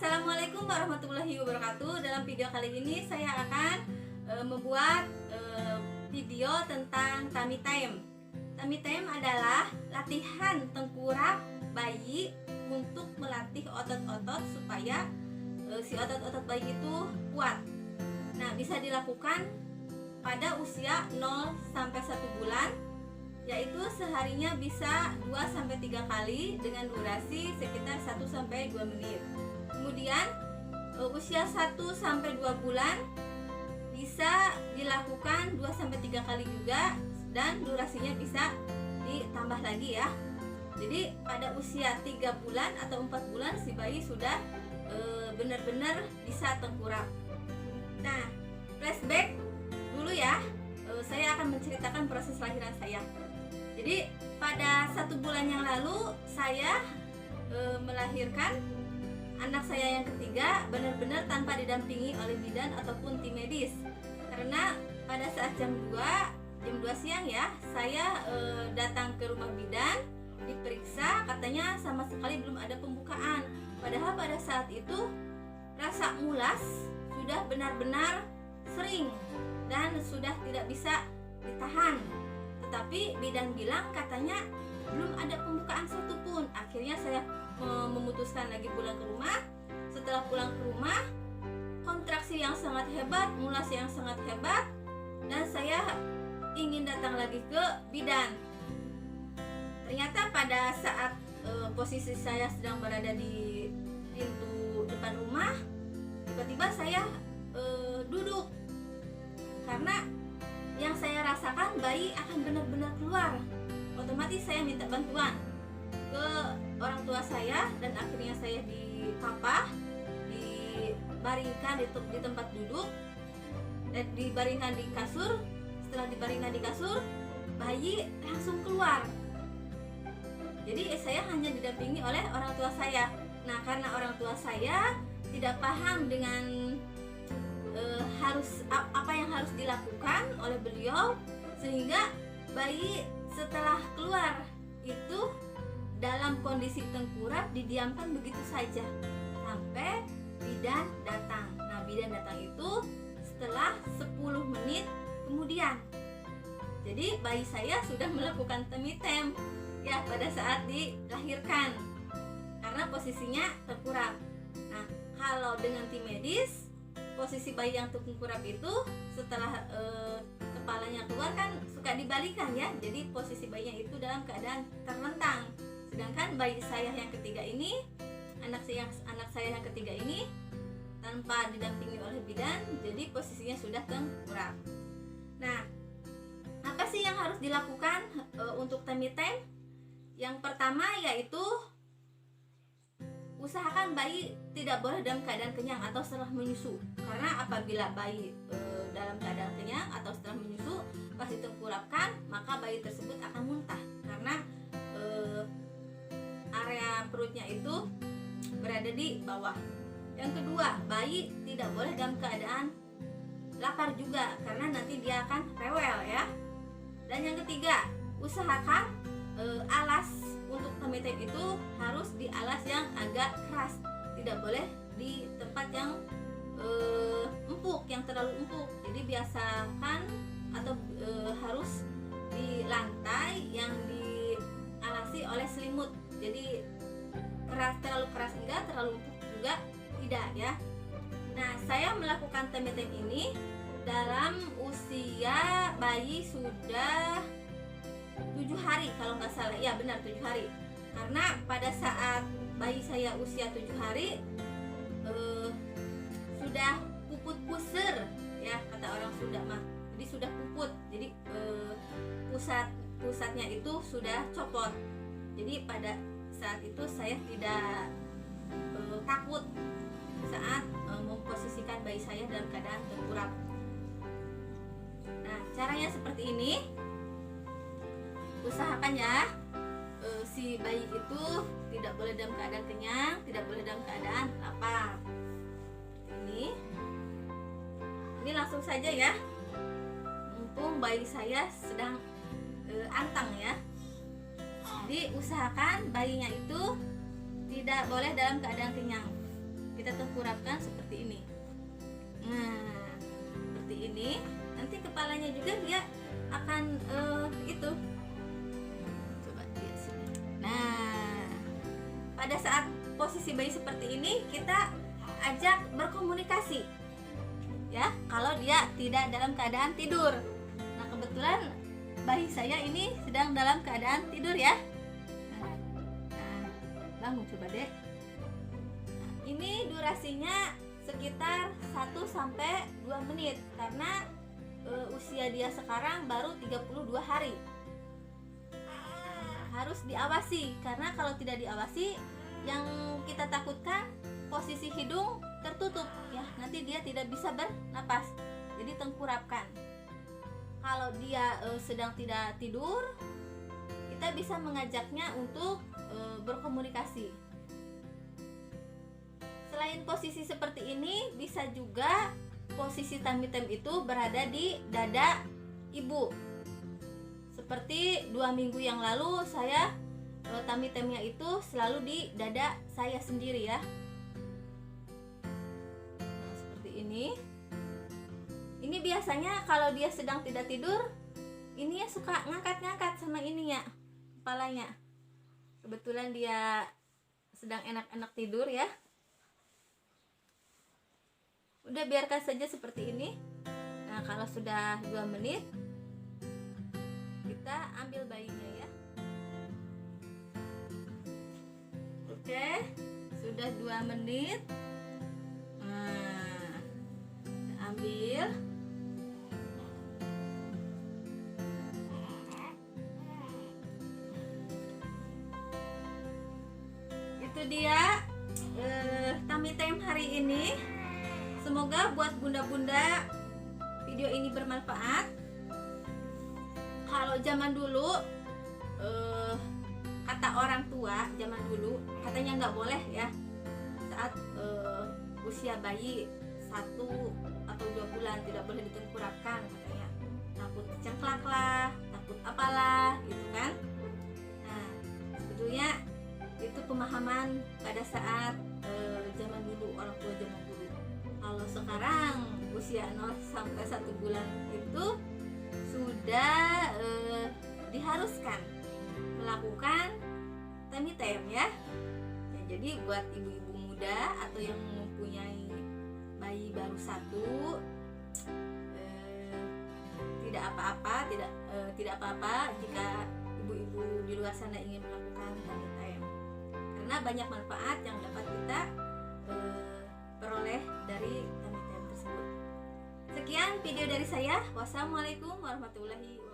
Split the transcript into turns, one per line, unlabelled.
Assalamualaikum warahmatullahi wabarakatuh. Dalam video kali ini saya akan membuat video tentang tummy time. Tummy time adalah latihan tengkurap bayi untuk melatih otot-otot supaya si otot-otot bayi itu kuat. Nah, bisa dilakukan pada usia 0 sampai 1 bulan, yaitu seharinya bisa 2-3 kali dengan durasi sekitar 1-2 menit. Kemudian usia 1-2 bulan bisa dilakukan 2-3 kali juga, dan durasinya bisa ditambah lagi ya. Jadi pada usia 3 bulan atau 4 bulan si bayi sudah benar-benar bisa tengkurap. Nah, flashback dulu ya. Saya akan menceritakan proses lahiran saya. Jadi pada 1 bulan yang lalu saya melahirkan anak saya yang ketiga benar-benar tanpa didampingi oleh bidan ataupun tim medis. Karena pada saat jam 2 siang ya, saya datang ke rumah bidan, diperiksa, katanya sama sekali belum ada pembukaan. Padahal pada saat itu rasa mulas sudah benar-benar sering dan sudah tidak bisa ditahan. Tetapi bidan bilang katanya belum ada pembukaan satupun. Akhirnya saya memutuskan lagi pulang ke rumah. Setelah pulang ke rumah, kontraksi yang sangat hebat, mulas yang sangat hebat, dan saya ingin datang lagi ke bidan. Ternyata pada saat posisi saya sedang berada di pintu depan rumah, tiba-tiba saya duduk karena yang saya rasakan bayi akan benar-benar keluar. Otomatis saya minta bantuan ke orang tua saya, dan akhirnya saya dipapah, dibaringkan di tempat duduk, dan dibaringkan di kasur. Setelah dibaringkan di kasur, bayi langsung keluar. Jadi saya hanya didampingi oleh orang tua saya. Nah, karena orang tua saya tidak paham dengan apa yang harus dilakukan oleh beliau, sehingga bayi setelah keluar itu dalam kondisi tengkurap didiamkan begitu saja sampai bidan datang. Nah, bidan datang itu setelah 10 menit kemudian. Jadi bayi saya sudah melakukan tummy time ya pada saat dilahirkan karena posisinya tengkurap. Nah, kalau dengan tim medis, posisi bayi yang tengkurap itu setelah kepalanya keluar kan suka dibalikan ya. Jadi posisi bayinya itu dalam keadaan terlentang. Sedangkan bayi saya yang ketiga ini, anak saya yang ketiga ini tanpa didampingi oleh bidan, jadi posisinya sudah tengkurap. Nah, apa sih yang harus dilakukan untuk tummy time? Yang pertama yaitu usahakan bayi tidak boleh dalam keadaan kenyang atau setelah menyusu. Karena apabila bayi dalam keadaan kenyang atau setelah menyusu pas ditengkurapkan, maka bayi tersebut akan muntah karena area perutnya itu berada di bawah. Yang kedua, bayi tidak boleh dalam keadaan lapar juga karena nanti dia akan rewel ya. Dan yang ketiga, usahakan alas untuk tummy time itu harus di alas yang agak keras, tidak boleh di tempat yang empuk, yang terlalu empuk. Jadi biasakan atau harus di lantai yang dialasi oleh selimut. Jadi terlalu keras enggak, terlalu empuk juga tidak ya. Nah, saya melakukan tummy time ini dalam usia bayi sudah 7 hari kalau nggak salah. Ya benar, 7 hari. Karena pada saat bayi saya usia 7 hari sudah puput puser ya, kata orang Sunda mah. Jadi sudah puput. Jadi pusatnya itu sudah copot. Jadi pada saat itu saya tidak takut saat memposisikan bayi saya dalam keadaan tengkurap. Nah, caranya seperti ini. Usahakan ya si bayi itu tidak boleh dalam keadaan kenyang, tidak boleh dalam keadaan lapar. Ini langsung saja ya, mumpung bayi saya sedang antang ya. Jadi usahakan bayinya itu tidak boleh dalam keadaan kenyang. Kita ditengkurapkan seperti ini. Nah, seperti ini. Nanti kepalanya juga dia akan itu. Coba lihat sini. Nah, pada saat posisi bayi seperti ini kita ajak berkomunikasi. Ya, kalau dia tidak dalam keadaan tidur. Nah, kebetulan bayi saya ini sedang dalam keadaan tidur ya. Nah, bangun coba Dek. Nah, ini durasinya sekitar 1-2 menit karena usia dia sekarang baru 32 hari. Harus diawasi karena kalau tidak diawasi, yang kita takutkan posisi hidung tertutup ya, nanti dia tidak bisa bernapas, jadi tengkurapkan. Kalau dia sedang tidak tidur, kita bisa mengajaknya untuk berkomunikasi. Selain posisi seperti ini, bisa juga posisi tummy time itu berada di dada ibu. Seperti 2 minggu yang lalu saya tummy time-nya itu selalu di dada saya sendiri ya. Nah, seperti ini. Ini biasanya kalau dia sedang tidak tidur, ini ya suka ngangkat-ngangkat sama ininya, kepalanya. Kebetulan dia sedang enak-enak tidur ya. Udah biarkan saja seperti ini. Nah, kalau sudah 2 menit, kita ambil bayinya ya. Oke, sudah 2 menit. Nah, kita ambil. Itu dia tummy time hari ini. Semoga buat bunda-bunda video ini bermanfaat. Kalau zaman dulu kata orang tua zaman dulu katanya nggak boleh ya saat usia bayi 1 atau 2 bulan tidak boleh ditengkurapkan, katanya takut cengklak lah, takut apalah gitu kan. Nah, sebetulnya itu pemahaman pada saat zaman dulu, orang tua zaman dulu. Kalau sekarang usia 0 sampai 1 bulan itu sudah diharuskan melakukan tummy time ya. Jadi buat ibu-ibu muda atau yang mempunyai bayi baru 1, tidak apa-apa, tidak apa-apa jika ibu-ibu di luar sana ingin melakukan tummy time, karena banyak manfaat yang dapat kita peroleh dari tummy time tersebut. Sekian video dari saya. Wassalamualaikum warahmatullahi wabarakatuh.